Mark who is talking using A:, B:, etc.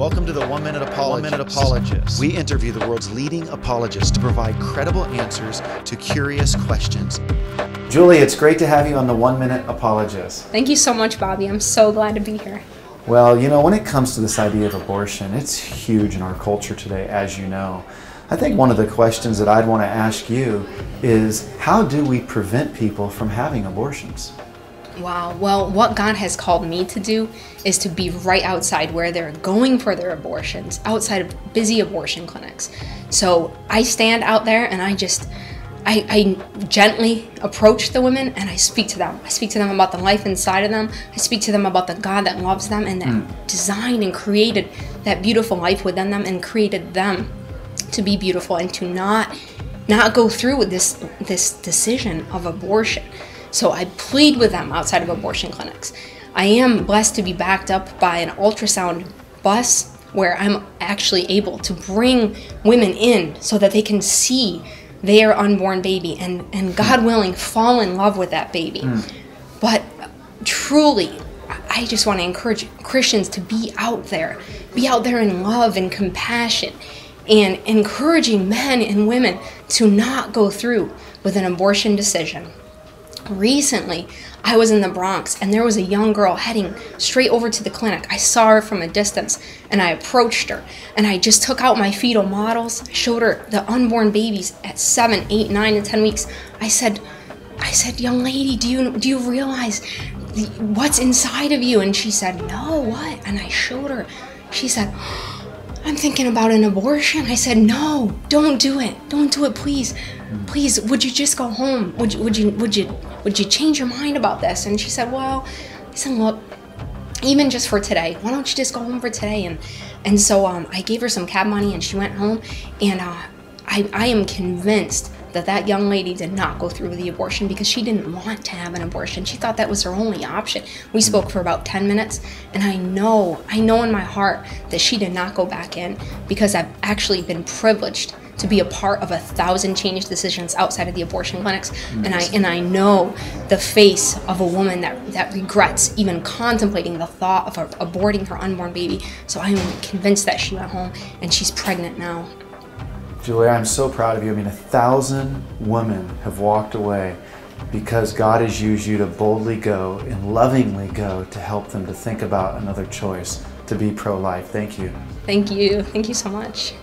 A: Welcome to the 1 Minute Apologist. We interview the world's leading apologists to provide credible answers to curious questions. Julie, it's great to have you on the 1 Minute Apologist.
B: Thank you so much, Bobby. I'm so glad to be here.
A: Well, you know, when it comes to this idea of abortion, it's huge in our culture today, as you know. I think one of the questions that I'd want to ask you is, how do we prevent people from having abortions?
B: Wow. Well, what God has called me to do is to be right outside where they're going for their abortions, outside of busy abortion clinics. So I stand out there and I gently approach the women and I speak to them. I speak to them about the life inside of them. I speak to them about the God that loves them and that designed and created that beautiful life within them and created them to be beautiful and to not go through with this decision of abortion. So I plead with them outside of abortion clinics. I am blessed to be backed up by an ultrasound bus where I'm actually able to bring women in so that they can see their unborn baby and God willing, fall in love with that baby. But truly, I just want to encourage Christians to be out there in love and compassion and encouraging men and women to not go through with an abortion decision. Recently, I was in the Bronx and there was a young girl heading straight over to the clinic. I saw her from a distance and I approached her and I just took out my fetal models, showed her the unborn babies at 7, 8, 9, and 10 weeks. I said, young lady, do you realize what's inside of you? And she said, no, what? And I showed her. She said, I'm thinking about an abortion. I said, no, don't do it. Don't do it, please. Please, would you just go home? Would you change your mind about this? And she said, well, I said, look, even just for today, why don't you just go home for today? And so I gave her some cab money and she went home. And I am convinced that young lady did not go through with the abortion because she didn't want to have an abortion. She thought that was her only option. We spoke for about 10 minutes, and I know in my heart that she did not go back in because I've actually been privileged to be a part of 1,000 change decisions outside of the abortion clinics, and I know the face of a woman that regrets even contemplating the thought of aborting her unborn baby. So I am convinced that she went home, and she's pregnant now.
A: Julia, I'm so proud of you. I mean, 1,000 women have walked away because God has used you to boldly go and lovingly go to help them to think about another choice, to be pro-life. Thank you.
B: Thank you. Thank you so much.